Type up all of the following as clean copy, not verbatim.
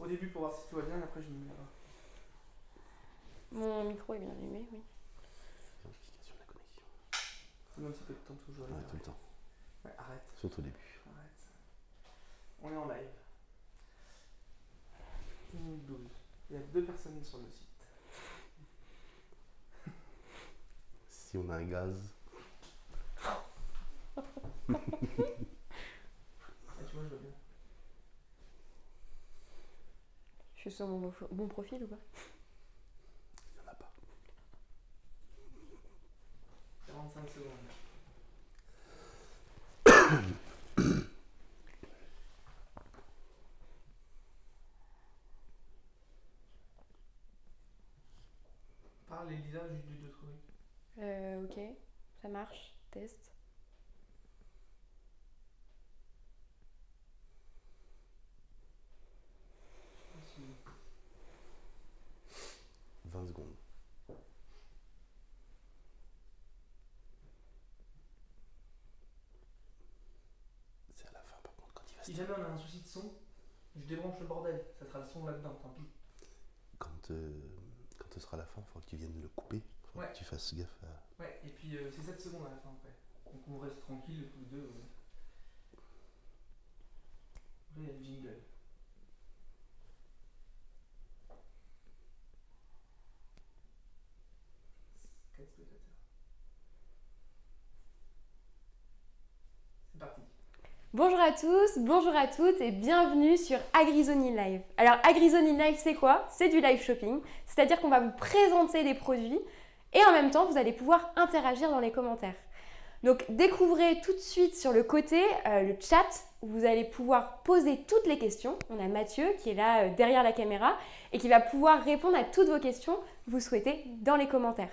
au début pour voir si tout va bien, et après je me mets là. Mon micro est bien allumé, oui. Vérification de la connexion. Ça met un petit peu de temps toujours. Ouais, tout le temps. Ouais, arrête. Surtout au début. Arrête. On est en live. 2012. Il y a 2 personnes sur le site. Si on a un gaz. Ah, tu vois, je vois bien. Je suis sur mon bon profil ou pas? Il n'y en a pas. 45 secondes. Parle Elisa juste de 2 trucs. Ok, ça marche. Test. Merci. 20 secondes. C'est à la fin par contre quand il va Si jamais on a un souci de son, je débranche le bordel. Ça sera le son là-dedans, tant pis. Quand ce sera la fin, il faudra que tu viennes le couper. Faudra Ouais. que tu fasses gaffe à... Ouais, et puis c'est 7 secondes à la fin après. Donc on reste tranquille tous les deux. Après il y a le jingle. Quatre spectateurs. C'est parti. Bonjour à tous, bonjour à toutes et bienvenue sur AgriZone Live. Alors AgriZone Live c'est quoi? C'est du live shopping, c'est-à-dire qu'on va vous présenter des produits et en même temps vous allez pouvoir interagir dans les commentaires. Donc découvrez tout de suite sur le côté le chat où vous allez pouvoir poser toutes les questions. On a Mathieu qui est là derrière la caméra et qui va pouvoir répondre à toutes vos questions que vous souhaitez dans les commentaires.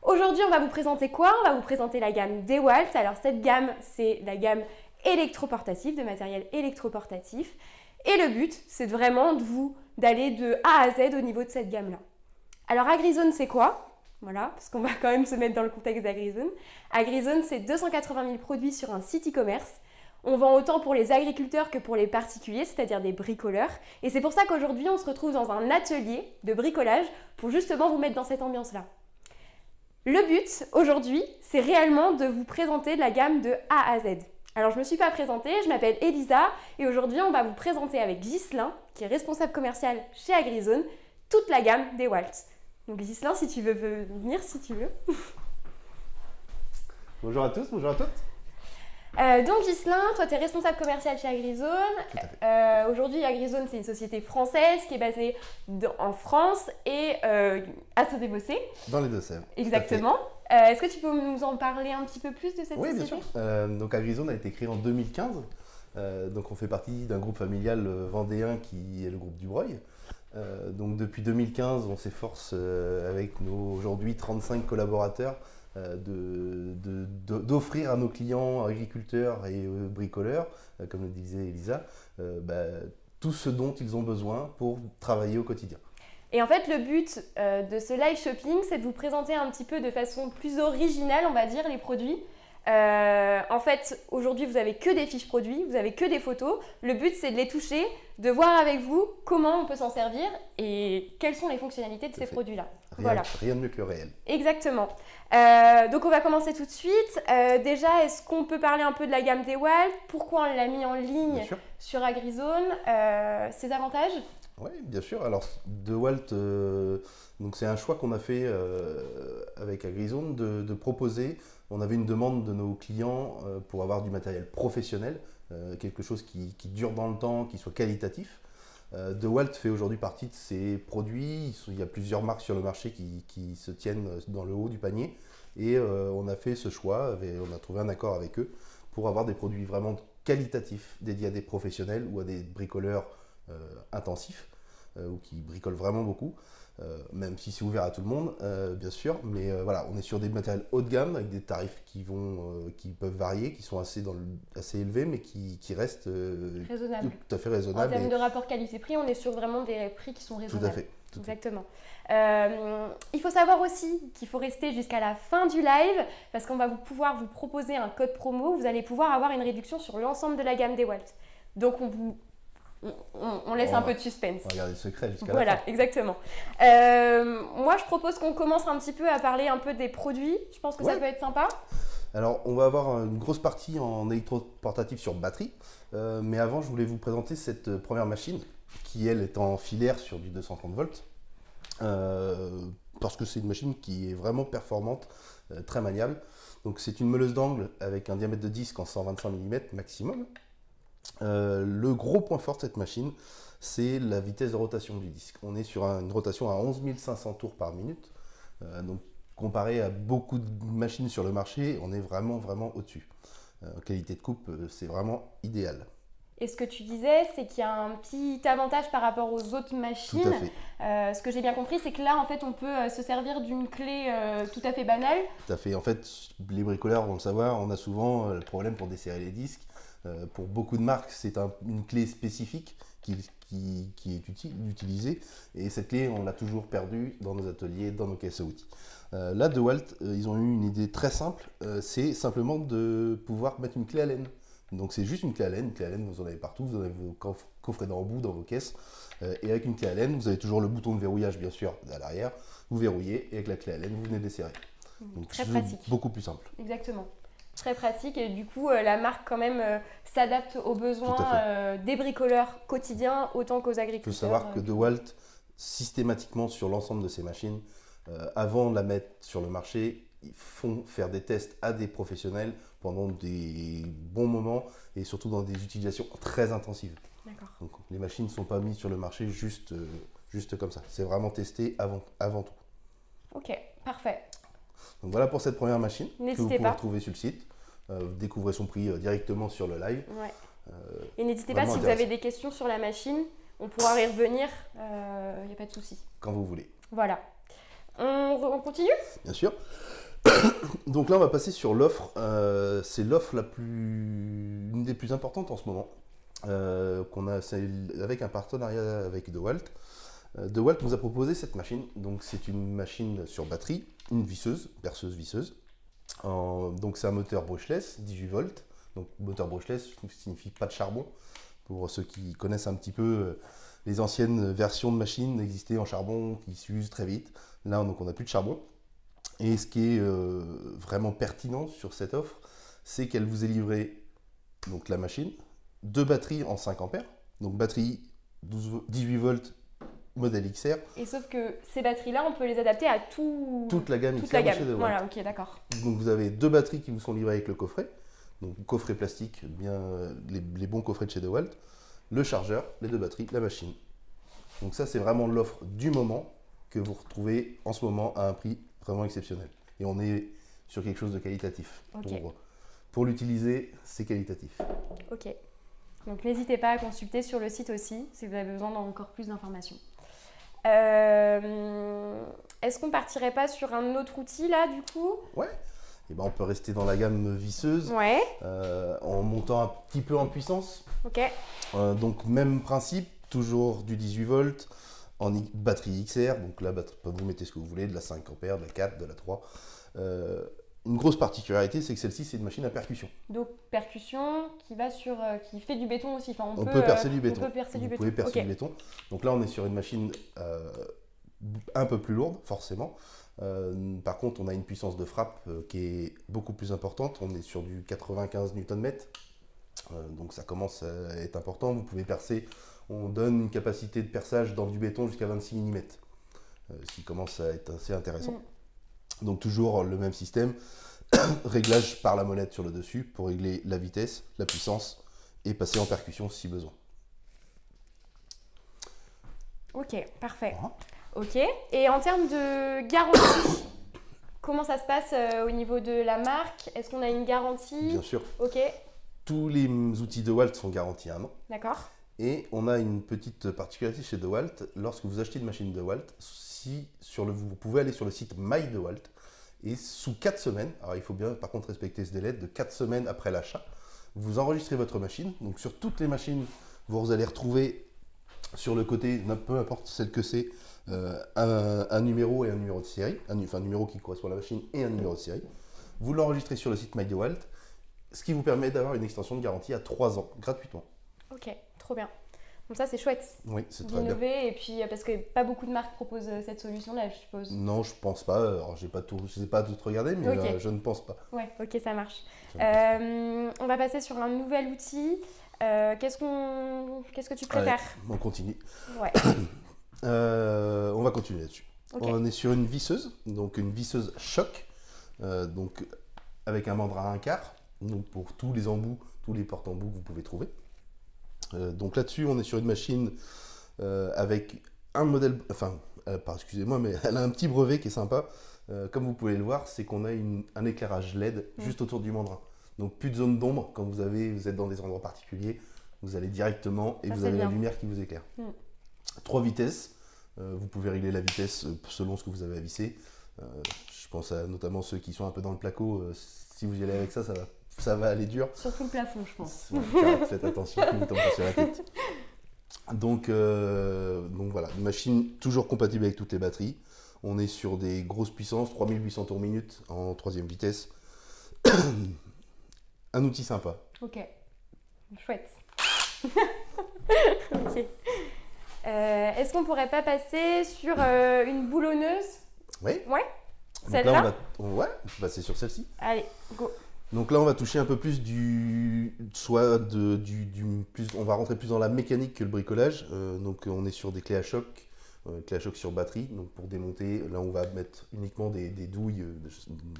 Aujourd'hui on va vous présenter quoi? On va vous présenter la gamme DeWalt. Alors cette gamme c'est la gamme électroportatif, de matériel électroportatif. Et le but, c'est vraiment d'aller de A à Z au niveau de cette gamme-là. Alors AgriZone, c'est quoi? Voilà, parce qu'on va quand même se mettre dans le contexte d'AgriZone. AgriZone, c'est 280 000 produits sur un site e-commerce. On vend autant pour les agriculteurs que pour les particuliers, c'est-à-dire des bricoleurs. Et c'est pour ça qu'aujourd'hui, on se retrouve dans un atelier de bricolage pour justement vous mettre dans cette ambiance-là. Le but, aujourd'hui, c'est réellement de vous présenter la gamme de A à Z. Alors, je ne me suis pas présentée, je m'appelle Elisa et aujourd'hui, on va vous présenter avec Ghislain, qui est responsable commercial chez AgriZone, toute la gamme DeWalt. Donc, Ghislain, si tu veux venir, si tu veux. Bonjour à tous, bonjour à toutes. Donc, Ghislain, toi, tu es responsable commercial chez AgriZone. Tout à fait. Aujourd'hui, AgriZone, c'est une société française qui est basée en France et à Saint-Ébossé. Dans les Deux-Sèvres. Exactement. Est-ce que tu peux nous en parler un petit peu plus de cette Oui, société? bien sûr. Donc AgriZone a été créé en 2015. Donc on fait partie d'un groupe familial vendéen qui est le groupe Dubreuil. Donc depuis 2015, on s'efforce avec nos aujourd'hui 35 collaborateurs d'offrir à nos clients agriculteurs et bricoleurs, comme le disait Elisa, tout ce dont ils ont besoin pour travailler au quotidien. Et en fait, le but de ce live shopping, c'est de vous présenter un petit peu de façon plus originale, on va dire, les produits. En fait, aujourd'hui, vous n'avez que des fiches produits, vous n'avez que des photos. Le but, c'est de les toucher, de voir avec vous comment on peut s'en servir et quelles sont les fonctionnalités de ces produits-là. Voilà. Rien de mieux que le réel. Exactement. Donc, on va commencer tout de suite. Déjà, est-ce qu'on peut parler un peu de la gamme DeWalt? Pourquoi on l'a mis en ligne sur AgriZone? Ses avantages? Oui, bien sûr. Alors, DeWalt, donc c'est un choix qu'on a fait avec AgriZone de proposer. On avait une demande de nos clients pour avoir du matériel professionnel, quelque chose qui dure dans le temps, qui soit qualitatif. DeWalt fait aujourd'hui partie de ces produits. Il y a plusieurs marques sur le marché qui se tiennent dans le haut du panier. Et on a fait ce choix, on a trouvé un accord avec eux pour avoir des produits vraiment qualitatifs, dédiés à des professionnels ou à des bricoleurs intensifs ou qui bricolent vraiment beaucoup, même si c'est ouvert à tout le monde, bien sûr. Mais voilà, on est sur des matériels haut de gamme avec des tarifs qui peuvent varier, qui sont assez élevés, mais qui restent raisonnables. Tout à fait raisonnables. En termes de rapport qualité-prix, on est sur vraiment des prix qui sont raisonnables. Tout à fait. Exactement. Il faut savoir aussi qu'il faut rester jusqu'à la fin du live parce qu'on va pouvoir vous proposer un code promo. Vous allez pouvoir avoir une réduction sur l'ensemble de la gamme DeWalt. Donc on laisse un peu de suspense. On va garder le secret jusqu'à la fin. Voilà, exactement. Moi, je propose qu'on commence un petit peu à parler un peu des produits. Je pense que ça peut être sympa. Alors, on va avoir une grosse partie en électroportatif sur batterie. Mais avant, je voulais vous présenter cette première machine qui, elle, est en filaire sur du 230 volts. Parce que c'est une machine qui est vraiment performante, très maniable. Donc, c'est une meuleuse d'angle avec un diamètre de disque en 125 mm maximum. Le gros point fort de cette machine, c'est la vitesse de rotation du disque. On est sur une rotation à 11 500 tours par minute. Donc, comparé à beaucoup de machines sur le marché, on est vraiment au-dessus. En qualité de coupe, c'est vraiment idéal. Et ce que tu disais, c'est qu'il y a un petit avantage par rapport aux autres machines. Tout à fait. Ce que j'ai bien compris, c'est que là, en fait, on peut se servir d'une clé tout à fait banale. Tout à fait. En fait, les bricoleurs vont le savoir, on a souvent le problème pour desserrer les disques. Pour beaucoup de marques, c'est une clé spécifique qui est utilisée. Et cette clé, on l'a toujours perdue dans nos ateliers, dans nos caisses à outils. Là, DeWalt, ils ont eu une idée très simple. C'est simplement de pouvoir mettre une clé Allen. Donc c'est juste une clé Allen. Une clé Allen, vous en avez partout. Vous en avez vos coffrets d'embout dans vos caisses. Et avec une clé Allen, vous avez toujours le bouton de verrouillage, bien sûr, à l'arrière. Vous verrouillez et avec la clé Allen, vous venez desserrer. Donc, très pratique. Beaucoup plus simple. Exactement. Très pratique et du coup la marque quand même s'adapte aux besoins des bricoleurs quotidiens autant qu'aux agriculteurs. Il faut savoir que DeWalt, systématiquement sur l'ensemble de ces machines, avant de la mettre sur le marché, ils font faire des tests à des professionnels pendant des bons moments et surtout dans des utilisations très intensives. D'accord. Donc les machines ne sont pas mises sur le marché juste comme ça. C'est vraiment testé avant tout. Ok, parfait. Donc voilà pour cette première machine que vous pouvez pas. retrouver sur le site. Découvrez son prix directement sur le live. Ouais. Et n'hésitez pas si vous avez des questions sur la machine, on pourra y revenir, il n'y a pas de souci. Quand vous voulez. Voilà. On continue ? Bien sûr. Donc là, on va passer sur l'offre. C'est l'offre une des plus importantes en ce moment. Qu'on a avec un partenariat avec DeWalt. DeWalt nous a proposé cette machine. Donc c'est une machine sur batterie, une perceuse visseuse. Donc c'est un moteur brushless, 18 volts. Donc moteur brushless signifie pas de charbon. Pour ceux qui connaissent un petit peu les anciennes versions de machines existaient en charbon qui s'usent très vite. Là donc on n'a plus de charbon. Et ce qui est vraiment pertinent sur cette offre, c'est qu'elle vous est livrée, donc la machine, 2 batteries en 5 ampères. Donc batterie 18 volts modèle XR. Et sauf que ces batteries-là, on peut les adapter à toute la gamme toute XR la gamme. chez DeWalt. Voilà, ok, d'accord. Donc vous avez 2 batteries qui vous sont livrées avec le coffret. Donc coffret plastique, bien les bons coffrets de chez DeWalt. Le chargeur, les 2 batteries, la machine. Donc ça, c'est vraiment l'offre du moment que vous retrouvez en ce moment à un prix vraiment exceptionnel. Et on est sur quelque chose de qualitatif. Okay. Pour l'utiliser, c'est qualitatif. Ok. Donc n'hésitez pas à consulter sur le site aussi si vous avez besoin d'encore plus d'informations. Est-ce qu'on partirait pas sur un autre outil là du coup ? Ouais. Et ben, on peut rester dans la gamme visseuse en montant un petit peu en puissance. Ok. Donc même principe, toujours du 18 volts en batterie XR. Donc là, vous mettez ce que vous voulez, de la 5 ampères, de la 4, de la 3. Une grosse particularité, c'est que celle-ci, c'est une machine à percussion. Donc percussion qui fait du béton aussi. Enfin, on peut percer du béton. Vous pouvez percer du béton. Donc là, on est sur une machine un peu plus lourde, forcément. Par contre, on a une puissance de frappe qui est beaucoup plus importante. On est sur du 95 Nm. Donc ça commence à être important. Vous pouvez percer. On donne une capacité de perçage dans du béton jusqu'à 26 mm. Ce qui commence à être assez intéressant. Donc toujours le même système. Réglage par la molette sur le dessus pour régler la vitesse, la puissance et passer en percussion si besoin. Ok, parfait. Voilà. Ok, et en termes de garantie, comment ça se passe au niveau de la marque ? Est-ce qu'on a une garantie ? Bien sûr. Ok. Tous les outils DeWalt sont garantis à 1 an. D'accord. Et on a une petite particularité chez DeWalt. Lorsque vous achetez une machine DeWalt, vous pouvez aller sur le site My DeWalt et sous 4 semaines, alors il faut bien par contre respecter ce délai de 4 semaines après l'achat, vous enregistrez votre machine. Donc sur toutes les machines, vous allez retrouver sur le côté, peu importe celle que c'est, un numéro et un numéro de série, un numéro qui correspond à la machine et un numéro de série. Vous l'enregistrez sur le site My DeWalt, ce qui vous permet d'avoir une extension de garantie à 3 ans gratuitement. Ok, trop bien. Donc ça, c'est chouette Oui, c'est très bien. d'innover. Et puis, parce que pas beaucoup de marques proposent cette solution-là, je suppose. Non, je pense pas. Alors, je n'ai pas tout regardé, mais je ne pense pas. Ouais, ok, ça marche. On va passer sur un nouvel outil. Qu'est-ce que tu préfères? Allez, on continue. Ouais. On va continuer là-dessus. Okay. On est sur une visseuse, donc une visseuse choc, donc avec un mandrin 1/4, donc pour tous les embouts, tous les porte-embouts que vous pouvez trouver. Donc là-dessus, on est sur une machine avec un modèle, excusez-moi, mais elle a un petit brevet qui est sympa. Comme vous pouvez le voir, c'est qu'on a un éclairage LED juste autour du mandrin. Donc plus de zone d'ombre quand vous êtes dans des endroits particuliers, vous allez directement et vous avez la lumière qui vous éclaire. 3 vitesses. Vous pouvez régler la vitesse selon ce que vous avez à visser. Je pense à notamment ceux qui sont un peu dans le placo. Si vous y allez avec ça, ça va aller dur. Surtout le plafond, je pense. Faites attention, ne vous tombez pas sur la tête. Donc voilà, une machine toujours compatible avec toutes les batteries. On est sur des grosses puissances, 3800 tours minute en 3e vitesse. Un outil sympa. Ok, chouette. Ok. Est-ce qu'on pourrait pas passer sur une boulonneuse? Oui. Ouais. Celle-là on va passer sur celle-ci. Allez, go. Donc là, on va toucher un peu plus on va rentrer plus dans la mécanique que le bricolage. Donc on est sur des clés à choc sur batterie. Donc pour démonter, là on va mettre uniquement des douilles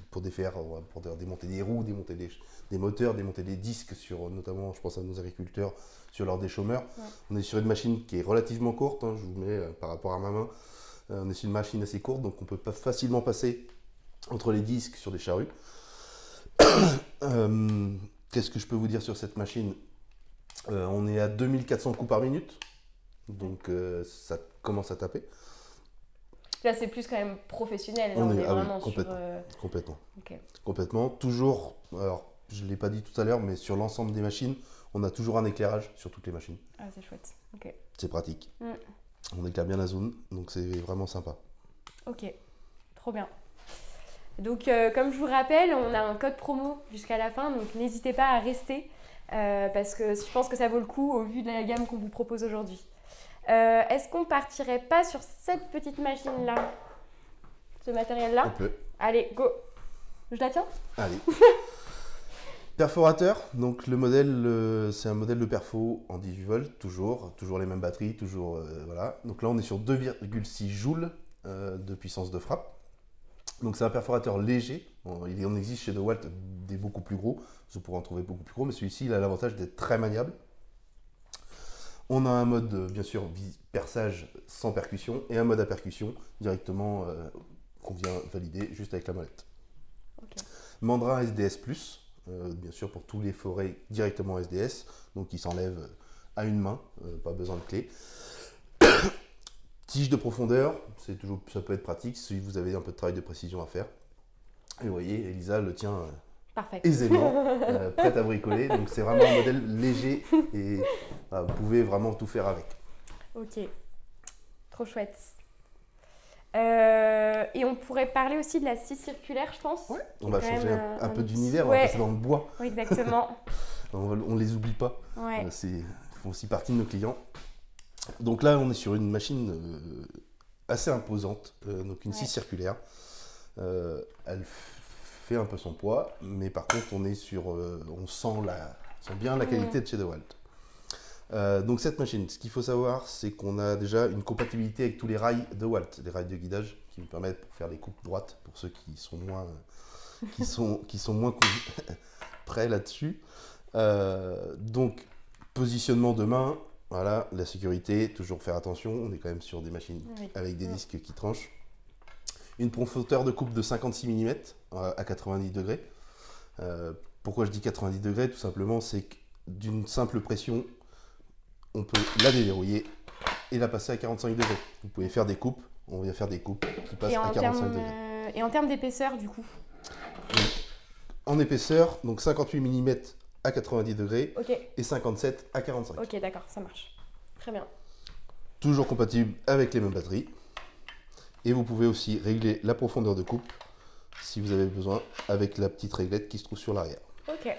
pour défaire, pour démonter des roues, démonter des moteurs, démonter des disques notamment, je pense à nos agriculteurs, sur leur déchômeur. Ouais. On est sur une machine qui est relativement courte, je vous mets par rapport à ma main. On est sur une machine assez courte, donc on peut pas facilement passer entre les disques sur des charrues. Qu'est-ce que je peux vous dire sur cette machine? On est à 2400 coups par minute, donc ça commence à taper. Là, c'est plus quand même professionnel. On est vraiment complètement. Okay. Complètement. Toujours, alors je ne l'ai pas dit tout à l'heure, mais sur l'ensemble des machines, on a toujours un éclairage sur toutes les machines. Ah, c'est chouette. Okay. C'est pratique. On éclaire bien la zone, donc c'est vraiment sympa. Ok, trop bien. Donc, comme je vous rappelle, on a un code promo jusqu'à la fin, donc n'hésitez pas à rester parce que je pense que ça vaut le coup au vu de la gamme qu'on vous propose aujourd'hui. Est-ce qu'on partirait pas sur cette petite machine-là? Ce matériel-là? On peut. Allez, go. Je la tiens? Allez. Perforateur, donc le modèle, c'est un modèle de perfo en 18 volts, toujours les mêmes batteries, voilà. Donc là, on est sur 2,6 joules de puissance de frappe. Donc c'est un perforateur léger. On existe chez DeWalt des beaucoup plus gros. Vous pourrez en trouver beaucoup plus gros, mais celui-ci, il a l'avantage d'être très maniable. On a un mode, bien sûr, perçage sans percussion et un mode à percussion directement qu'on vient valider juste avec la molette. Okay. Mandrin SDS+, bien sûr pour tous les forêts directement SDS, donc il s'enlève à une main, pas besoin de clé. Tige de profondeur, ça peut être pratique si vous avez un peu de travail de précision à faire. Et vous voyez, Elisa le tient aisément, prête à bricoler. Donc c'est vraiment un modèle léger et vous pouvez vraiment tout faire avec. Ok, trop chouette. Et on pourrait parler aussi de la scie circulaire, je pense. Ouais, on va changer un peu d'univers, on va passer dans le bois. Oui, exactement. On ne les oublie pas. Ouais. Ils font aussi partie de nos clients. Donc là, on est sur une machine assez imposante, donc une scie circulaire. Elle fait un peu son poids, mais par contre, on sent bien la qualité de chez DeWalt. Donc cette machine, ce qu'il faut savoir, c'est qu'on a déjà une compatibilité avec tous les rails DeWalt, les rails de guidage qui nous permettent pour faire les coupes droites, pour ceux qui sont moins prêts là-dessus. Donc positionnement de main. Voilà, la sécurité, toujours faire attention, on est quand même sur des machines avec des disques qui tranchent. Une profondeur de coupe de 56 mm à 90 degrés. Pourquoi je dis 90 degrés? Tout simplement, c'est que d'une simple pression, on peut la déverrouiller et la passer à 45 degrés. Vous pouvez faire des coupes, on vient faire des coupes qui passent à 45 degrés. Et en termes d'épaisseur, du coup? Donc, en épaisseur, donc 58 mm à 90 degrés et 57 à 45. Ok, d'accord, ça marche. Très bien. Toujours compatible avec les mêmes batteries. Et vous pouvez aussi régler la profondeur de coupe si vous avez besoin avec la petite réglette qui se trouve sur l'arrière. Ok,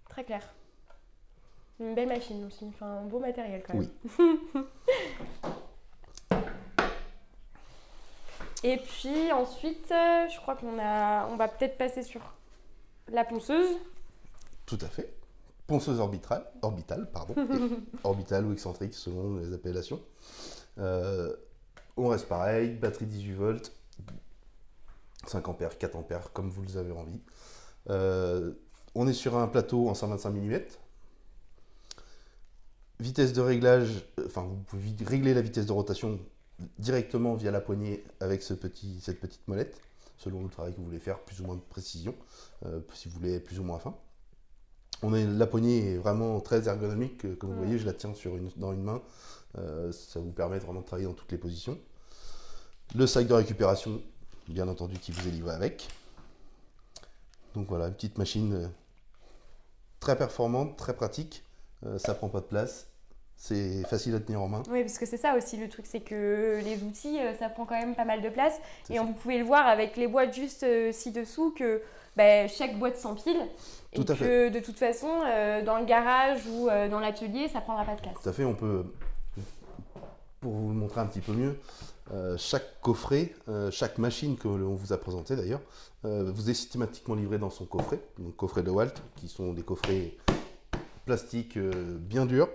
très clair. Une belle machine aussi, enfin un beau matériel quand même. Oui. Et puis ensuite, je crois on va peut-être passer sur la ponceuse. Tout à fait. Ponceuse orbitale, orbitale ou excentrique selon les appellations. On reste pareil, batterie 18 volts, 5 ampères, 4 ampères, comme vous le avez envie. On est sur un plateau en 125 mm. Vitesse de réglage, vous pouvez régler la vitesse de rotation directement via la poignée avec cette petite molette, selon le travail que vous voulez faire, plus ou moins de précision, si vous voulez plus ou moins fin. La poignée est vraiment très ergonomique, comme vous voyez, je la tiens dans une main, ça vous permet vraiment de travailler dans toutes les positions. Le sac de récupération, bien entendu, qui vous est livré avec. Donc voilà, une petite machine très performante, très pratique, ça prend pas de place. C'est facile à tenir en main. Oui, parce que c'est ça aussi le truc, c'est que les outils, ça prend quand même pas mal de place. Et vous pouvez le voir avec les boîtes juste ci-dessous que chaque boîte s'empile. Et que de toute façon, dans le garage ou dans l'atelier, ça prendra pas de place. Tout à fait, on peut, pour vous le montrer un petit peu mieux, chaque coffret, chaque machine que l'on vous a présentée d'ailleurs, vous est systématiquement livré dans son coffret. Donc coffret de Walt, qui sont des coffrets plastiques bien durs.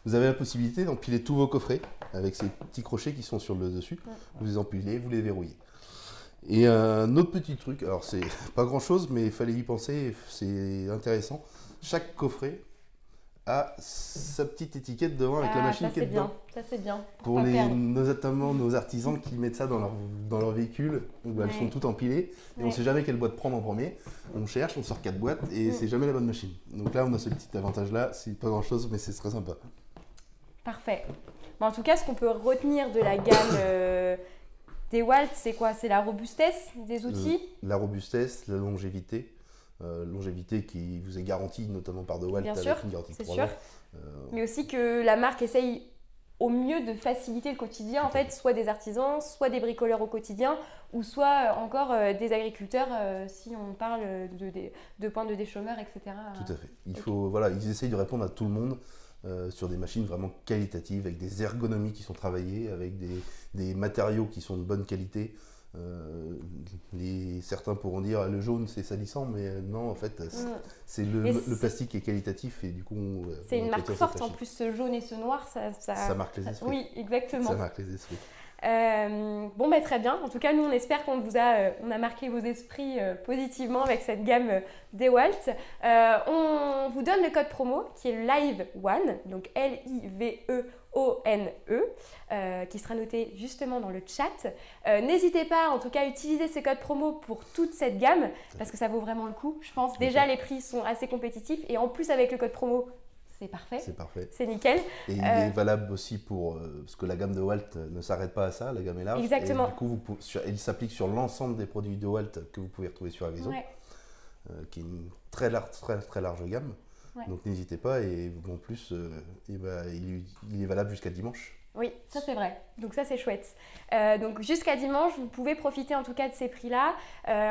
Vous avez la possibilité d'empiler tous vos coffrets avec ces petits crochets qui sont sur le dessus. Vous les empilez, vous les verrouillez. Et un autre petit truc, alors c'est pas grand chose, mais il fallait y penser, c'est intéressant. Chaque coffret a sa petite étiquette devant avec la machine qui est dedans. Ça c'est bien. Pour notamment nos artisans qui mettent ça dans leur véhicule, où elles sont toutes empilées, et on ne sait jamais quelle boîte prendre en premier. On cherche, on sort 4 boîtes, et c'est jamais la bonne machine. Donc là, on a ce petit avantage-là, c'est pas grand chose, mais c'est très sympa. Parfait. Bon, en tout cas, ce qu'on peut retenir de la gamme des Walt, c'est quoi? C'est la robustesse des outils? La robustesse, la longévité. Longévité qui vous est garantie notamment par DeWalt avec une garantie de 3 ans. Mais aussi que la marque essaye au mieux de faciliter le quotidien, en fait, soit des artisans, soit des bricoleurs au quotidien, ou soit encore des agriculteurs, si on parle de points de déchômeurs, etc. Tout à fait. Ils essayent de répondre à tout le monde. Sur des machines vraiment qualitatives, avec des ergonomies qui sont travaillées, avec des matériaux qui sont de bonne qualité. Certains pourront dire le jaune c'est salissant, mais non, en fait, c'est le plastique qui est qualitatif et du coup... C'est une marque forte, en plus ce jaune et ce noir, ça marque les esprits. Oui, exactement. Ça marque les esprits. Très bien. En tout cas, nous, on espère qu'on a marqué vos esprits positivement avec cette gamme DeWalt. On vous donne le code promo qui est LIVE1, donc LIVEONE, qui sera noté justement dans le chat. N'hésitez pas, en tout cas, à utiliser ce code promo pour toute cette gamme parce que ça vaut vraiment le coup. Je pense déjà les prix sont assez compétitifs et en plus avec le code promo, c'est parfait. C'est parfait. C'est nickel. Et il est valable aussi parce que la gamme DeWalt ne s'arrête pas à ça, la gamme est large. Exactement. Et du coup, il s'applique sur l'ensemble des produits DeWalt que vous pouvez retrouver sur Agrison, qui est une très large gamme. Ouais. Donc n'hésitez pas et en plus, il est valable jusqu'à dimanche. Oui, ça c'est vrai. Donc ça c'est chouette. Donc jusqu'à dimanche, vous pouvez profiter en tout cas de ces prix-là.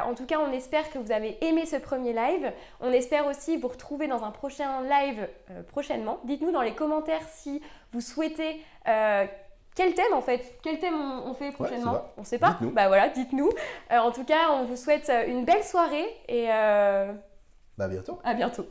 En tout cas, on espère que vous avez aimé ce premier live. On espère aussi vous retrouver dans un prochain live prochainement. Dites-nous dans les commentaires si vous souhaitez... quel thème en fait? Quel thème on fait prochainement? On ne sait pas? Dites-nous. Bah voilà, dites-nous. En tout cas, on vous souhaite une belle soirée et... à bientôt. À bientôt.